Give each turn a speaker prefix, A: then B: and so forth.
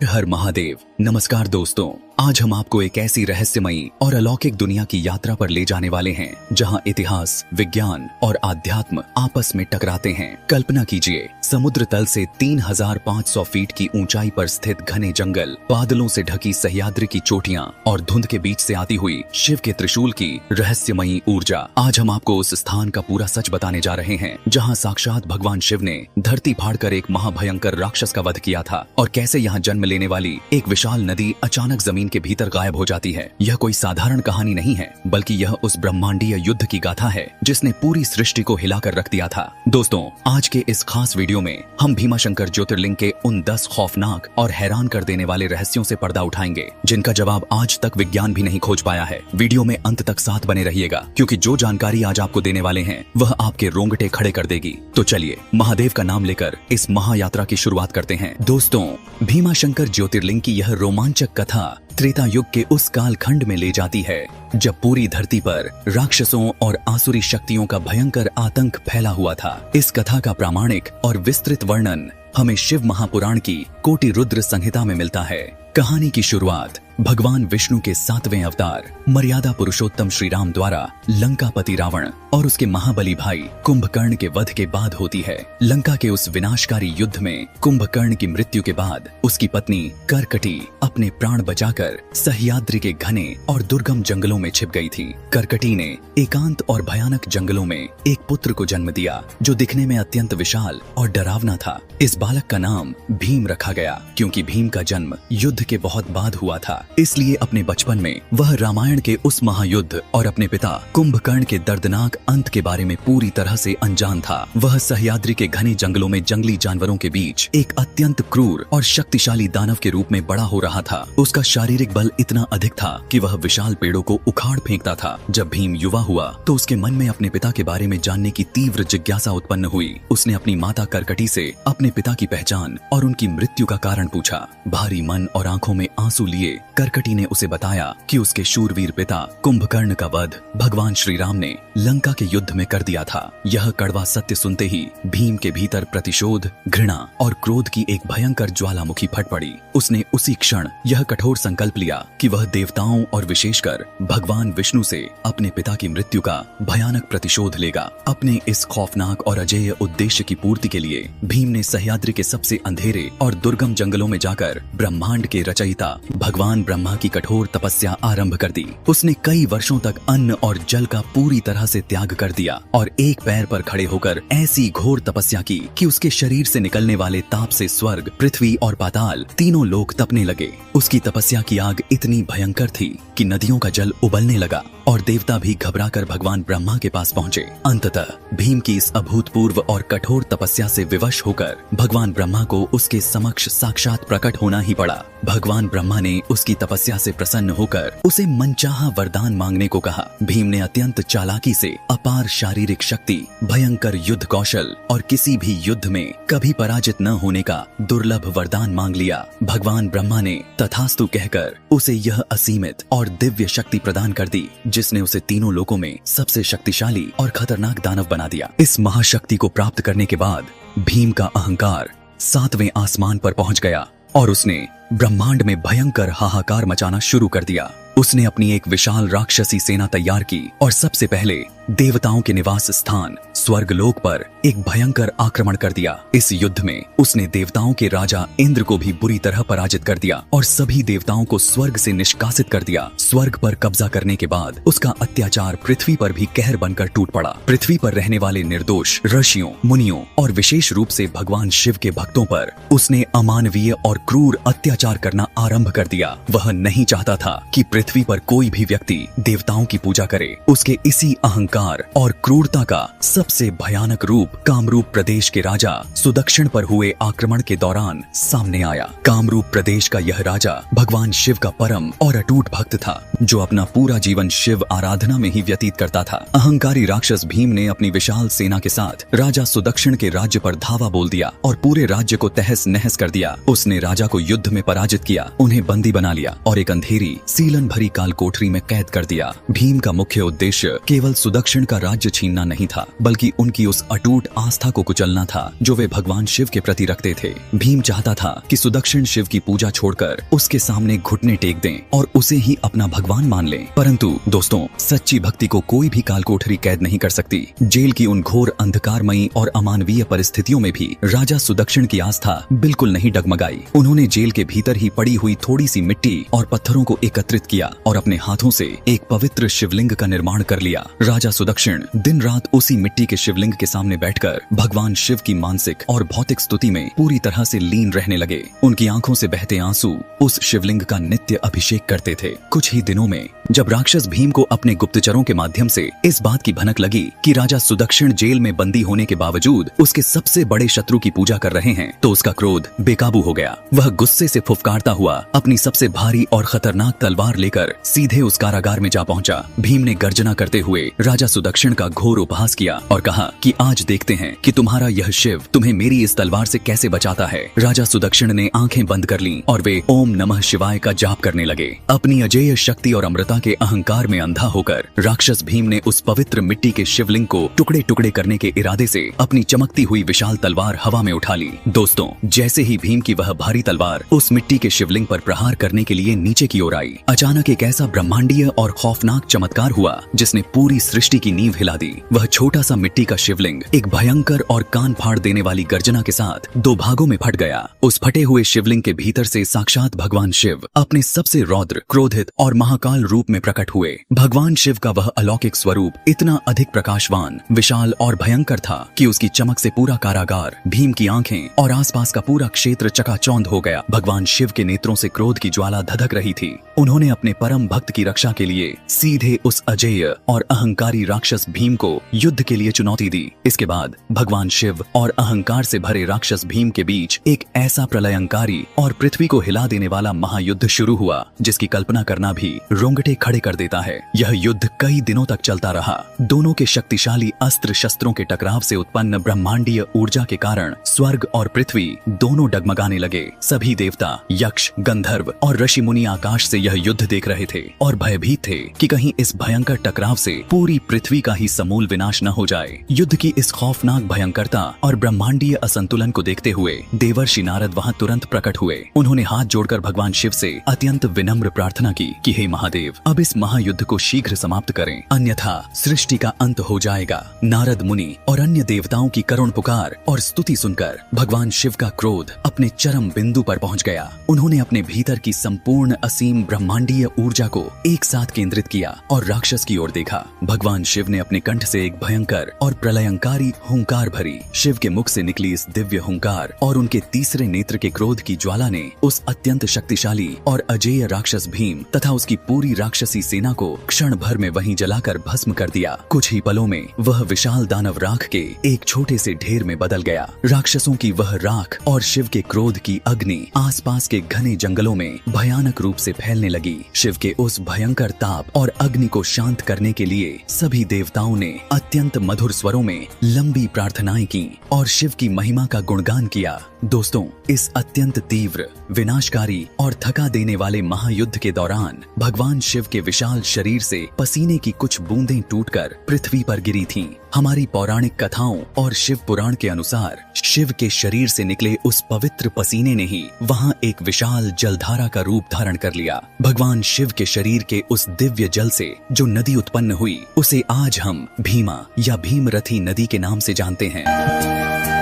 A: हर महादेव। नमस्कार दोस्तों, आज हम आपको एक ऐसी रहस्यमयी और अलौकिक दुनिया की यात्रा पर ले जाने वाले हैं जहां इतिहास, विज्ञान और आध्यात्म आपस में टकराते हैं। कल्पना कीजिए, समुद्र तल से 3500 फीट की ऊंचाई पर स्थित घने जंगल, बादलों से ढकी सह्याद्री की चोटियां और धुंध के बीच से आती हुई शिव के त्रिशूल की रहस्यमयी ऊर्जा। आज हम आपको उस स्थान का पूरा सच बताने जा रहे हैं जहाँ साक्षात भगवान शिव ने धरती फाड़कर एक महाभयंकर राक्षस का वध किया था और कैसे यहाँ जन्म लेने वाली एक विशाल नदी अचानक जमीन के भीतर गायब हो जाती है। यह कोई साधारण कहानी नहीं है, बल्कि यह उस ब्रह्मांडीय युद्ध की गाथा है जिसने पूरी सृष्टि को हिलाकर रख दिया था। दोस्तों, आज के इस खास वीडियो में हम भीमाशंकर ज्योतिर्लिंग के उन 10 खौफनाक और हैरान कर देने वाले रहस्यों से पर्दा उठाएंगे जिनका जवाब आज तक विज्ञान भी नहीं खोज पाया है। वीडियो में अंत तक साथ बने रहिएगा, क्योंकि जो जानकारी आज आपको देने वाले हैं वह आपके रोंगटे खड़े कर देगी। तो चलिए महादेव का नाम लेकर इस महायात्रा की शुरुआत करते हैं। दोस्तों, भीमाशंकर ज्योतिर्लिंग की यह रोमांचक कथा त्रेता युग के उस कालखंड में ले जाती है जब पूरी धरती पर राक्षसों और आसुरी शक्तियों का भयंकर आतंक फैला हुआ था। इस कथा का प्रामाणिक और विस्तृत वर्णन हमें शिव महापुराण की कोटि रुद्र संहिता में मिलता है। कहानी की शुरुआत भगवान विष्णु के 7वें अवतार मर्यादा पुरुषोत्तम श्री राम द्वारा लंकापति रावण और उसके महाबली भाई कुंभकर्ण के वध के बाद होती है। लंका के उस विनाशकारी युद्ध में कुंभकर्ण की मृत्यु के बाद उसकी पत्नी करकटी अपने प्राण बचाकर सह्याद्री के घने और दुर्गम जंगलों में छिप गई थी। करकटी ने एकांत और भयानक जंगलों में एक पुत्र को जन्म दिया जो दिखने में अत्यंत विशाल और डरावना था। इस बालक का नाम भीम रखा गया, क्योंकि भीम का जन्म युद्ध के बहुत बाद हुआ था। इसलिए अपने बचपन में वह रामायण के उस महायुद्ध और अपने पिता कुंभकर्ण के दर्दनाक अंत के बारे में पूरी तरह से अनजान था। वह सह्याद्री के घने जंगलों में जंगली जानवरों के बीच एक अत्यंत क्रूर और शक्तिशाली दानव के रूप में बड़ा हो रहा था। उसका शारीरिक बल इतना अधिक था कि वह विशाल पेड़ों को उखाड़ फेंकता था। जब भीम युवा हुआ तो उसके मन में अपने पिता के बारे में जानने की तीव्र जिज्ञासा उत्पन्न हुई। उसने अपनी माता करकटी से अपने पिता की पहचान और उनकी मृत्यु का कारण पूछा। भारी मन और आंखों में आंसू लिए करकटी ने उसे बताया कि उसके शूरवीर पिता कुंभकर्ण का वध भगवान श्री राम ने लंका के युद्ध में कर दिया था। यह कड़वा सत्य सुनते ही भीम के भीतर प्रतिशोध, घृणा और क्रोध की एक भयंकर ज्वालामुखी फट पड़ी। उसने उसी क्षण यह कठोर संकल्प लिया कि वह देवताओं और विशेषकर भगवान विष्णु से अपने पिता की मृत्यु का भयानक प्रतिशोध लेगा। अपने इस खौफनाक और अजेय उद्देश्य की पूर्ति के लिए भीम ने सह्याद्री के सबसे अंधेरे और दुर्गम जंगलों में जाकर ब्रह्मांड के रचयिता भगवान ब्रह्मा की कठोर तपस्या आरंभ कर दी। उसने कई वर्षों तक अन्न और जल का पूरी तरह से त्याग कर दिया और एक पैर पर खड़े होकर ऐसी घोर तपस्या की कि उसके शरीर से निकलने वाले ताप से स्वर्ग, पृथ्वी और पाताल तीनों लोक तपने लगे। उसकी तपस्या की आग इतनी भयंकर थी कि नदियों का जल उबलने लगा और देवता भी घबराकर भगवान ब्रह्मा के पास पहुंचे। अंततः भीम की इस अभूतपूर्व और कठोर तपस्या से विवश होकर भगवान ब्रह्मा को उसके समक्ष साक्षात प्रकट होना ही पड़ा। भगवान ब्रह्मा ने उसकी तपस्या से प्रसन्न होकर उसे मनचाहा वरदान मांगने को कहा। भीम ने अत्यंत चालाकी से अपार शारीरिक शक्ति, भयंकर युद्ध कौशल और किसी भी युद्ध में कभी पराजित न होने का दुर्लभ वरदान मांग लिया। भगवान ब्रह्मा ने तथास्तु कहकर उसे यह असीमित और दिव्य शक्ति प्रदान कर दी, जिसने उसे तीनों लोकों में सबसे शक्तिशाली और खतरनाक दानव बना दिया। इस महाशक्ति को प्राप्त करने के बाद भीम का अहंकार 7वें आसमान पर पहुंच गया और उसने ब्रह्मांड में भयंकर हाहाकार मचाना शुरू कर दिया। उसने अपनी एक विशाल राक्षसी सेना तैयार की और सबसे पहले देवताओं के निवास स्थान स्वर्गलोक पर एक भयंकर आक्रमण कर दिया। इस युद्ध में उसने देवताओं के राजा इंद्र को भी बुरी तरह पराजित कर दिया और सभी देवताओं को स्वर्ग से निष्कासित कर दिया। स्वर्ग पर कब्जा करने के बाद उसका अत्याचार पृथ्वी पर भी कहर बनकर टूट पड़ा। पृथ्वी पर रहने वाले निर्दोष ऋषियों, मुनियों और विशेष रूप से भगवान शिव के भक्तों पर उसने अमानवीय और क्रूर अत्याचार करना आरंभ कर दिया। वह नहीं चाहता था कि पृथ्वी पर कोई भी व्यक्ति देवताओं की पूजा करे। उसके इसी अहंकार और क्रूरता का सबसे भयानक रूप कामरूप प्रदेश के राजा सुदक्षिण पर हुए आक्रमण के दौरान सामने आया। कामरूप प्रदेश का यह राजा भगवान शिव का परम और अटूट भक्त था, जो अपना पूरा जीवन शिव आराधना में ही व्यतीत करता था। अहंकारी राक्षस भीम ने अपनी विशाल सेना के साथ राजा सुदक्षिण के राज्य पर धावा बोल दिया और पूरे राज्य को तहस नहस कर दिया। उसने राजा को युद्ध में पराजित किया, उन्हें बंदी बना लिया और एक अंधेरी सीलन भरी काल कोठरी में कैद कर दिया। भीम का मुख्य उद्देश्य केवल सुदक्षिण सुदक्षिण का राज्य छीनना नहीं था, बल्कि उनकी उस अटूट आस्था को कुचलना था जो वे भगवान शिव के प्रति रखते थे। भीम चाहता था कि सुदक्षिण शिव की पूजा छोड़कर उसके सामने घुटने टेक दें और उसे ही अपना भगवान मान लें। परंतु दोस्तों, सच्ची भक्ति को कोई भी कालकोठरी कैद नहीं कर सकती। जेल की उन घोर अंधकारमयी और अमानवीय परिस्थितियों में भी राजा सुदक्षिण की आस्था बिल्कुल नहीं डगमगाई। उन्होंने जेल के भीतर ही पड़ी हुई थोड़ी सी मिट्टी और पत्थरों को एकत्रित किया और अपने हाथों से एक पवित्र शिवलिंग का निर्माण कर लिया। राजा सुदक्षिण दिन रात उसी मिट्टी के शिवलिंग के सामने बैठकर भगवान शिव की मानसिक और भौतिक स्तुति में पूरी तरह से लीन रहने लगे। उनकी आंखों से बहते आंसू उस शिवलिंग का नित्य अभिषेक करते थे। कुछ ही दिनों में जब राक्षस भीम को अपने गुप्तचरों के माध्यम से इस बात की भनक लगी कि राजा सुदक्षिण जेल में बंदी होने के बावजूद उसके सबसे बड़े शत्रु की पूजा कर रहे हैं, तो उसका क्रोध बेकाबू हो गया। वह गुस्से से फुफकारता हुआ अपनी सबसे भारी और खतरनाक तलवार लेकर सीधे उस कारागार में जा पहुंचा। भीम ने गर्जना करते हुए राजा सुदक्षिण का घोर उपहास किया और कहा कि आज देखते हैं कि तुम्हारा यह शिव तुम्हें मेरी इस तलवार से कैसे बचाता है। राजा सुदक्षिण ने आंखें बंद कर लीं और वे ओम नमः शिवाय का जाप करने लगे। अपनी अजेय शक्ति और अमृता के अहंकार में अंधा होकर राक्षस भीम ने उस पवित्र मिट्टी के शिवलिंग को टुकड़े टुकड़े करने के इरादे से अपनी चमकती हुई विशाल तलवार हवा में उठा ली। दोस्तों, जैसे ही भीम की वह भारी तलवार उस मिट्टी के शिवलिंग पर प्रहार करने के लिए नीचे की ओर आई, अचानक एक ऐसा ब्रह्मांडीय और खौफनाक चमत्कार हुआ जिसने पूरी सृष्टि की नींव हिला दी। वह छोटा सा मिट्टी का शिवलिंग एक भयंकर और कान फाड़ देने वाली गर्जना के साथ दो भागों में फट गया। उस फटे हुए शिवलिंग के भीतर से साक्षात भगवान शिव अपने सबसे रौद्र, क्रोधित और महाकाल रूप में प्रकट हुए। भगवान शिव का वह अलौकिक स्वरूप इतना अधिक प्रकाशवान, विशाल और भयंकर था कि उसकी चमक से पूरा कारागार, भीम की आंखें और आसपास का पूरा क्षेत्र चकाचौंध हो गया। भगवान शिव के नेत्रों से क्रोध की ज्वाला धधक रही थी। उन्होंने अपने परम भक्त की रक्षा के लिए सीधे उस अजेय और अहंकारी राक्षस भीम को युद्ध के लिए चुनौती दी। इसके बाद भगवान शिव और अहंकार से भरे राक्षस भीम के बीच एक ऐसा प्रलयंकारी और पृथ्वी को हिला देने वाला महायुद्ध शुरू हुआ जिसकी कल्पना करना भी रोंगटे खड़े कर देता है। यह युद्ध कई दिनों तक चलता रहा। दोनों के शक्तिशाली अस्त्र शस्त्रों के टकराव से उत्पन्न ब्रह्मांडीय ऊर्जा के कारण स्वर्ग और पृथ्वी दोनों डगमगाने लगे। सभी देवता, यक्ष, गंधर्व और ऋषि मुनि आकाश से यह युद्ध देख रहे थे और भयभीत थे कि कहीं इस भयंकर टकराव से पूरी पृथ्वी का ही समूल विनाश न हो जाए। युद्ध की इस खौफनाक भयंकरता और ब्रह्मांडीय असंतुलन को देखते हुए देवर्षि नारद वहां तुरंत प्रकट हुए। उन्होंने हाथ जोड़कर भगवान शिव से अत्यंत विनम्र प्रार्थना की कि हे महादेव, अब इस महायुद्ध को शीघ्र समाप्त करें, अन्यथा सृष्टि का अंत हो जाएगा। नारद मुनि और अन्य देवताओं की करुण पुकार और स्तुति सुनकर भगवान शिव का क्रोध अपने चरम बिंदु पर पहुंच गया। उन्होंने अपने भीतर की संपूर्ण असीम ब्रह्मांडीय ऊर्जा को एक साथ केंद्रित किया और राक्षस की ओर देखा। भगवान शिव ने अपने कंठ से एक भयंकर और प्रलयंकारी हुंकार भरी। शिव के मुख से निकली इस दिव्य हुंकार और उनके तीसरे नेत्र के क्रोध की ज्वाला ने उस अत्यंत शक्तिशाली और अजेय राक्षस भीम तथा उसकी पूरी राक्षसी सेना को क्षण भर में वहीं जलाकर भस्म कर दिया। कुछ ही पलों में वह विशाल दानव राख के एक छोटे से ढेर में बदल गया। राक्षसों की वह राख और शिव के क्रोध की अग्नि आसपास के घने जंगलों में भयानक रूप से फैलने लगी। शिव के उस भयंकर ताप और अग्नि को शांत करने के लिए सभी देवताओं ने अत्यंत मधुर स्वरों में लंबी प्रार्थनाएं की और शिव की महिमा का गुणगान किया। दोस्तों, इस अत्यंत तीव्र, विनाशकारी और थका देने वाले महायुद्ध के दौरान भगवान शिव के विशाल शरीर से पसीने की कुछ बूंदें टूटकर पृथ्वी पर गिरी थीं। हमारी पौराणिक कथाओं और शिव पुराण के अनुसार शिव के शरीर से निकले उस पवित्र पसीने ने ही वहां एक विशाल जलधारा का रूप धारण कर लिया। भगवान शिव के शरीर के उस दिव्य जल से जो नदी उत्पन्न हुई उसे आज हम भीमा या भीमरथी नदी के नाम से जानते हैं।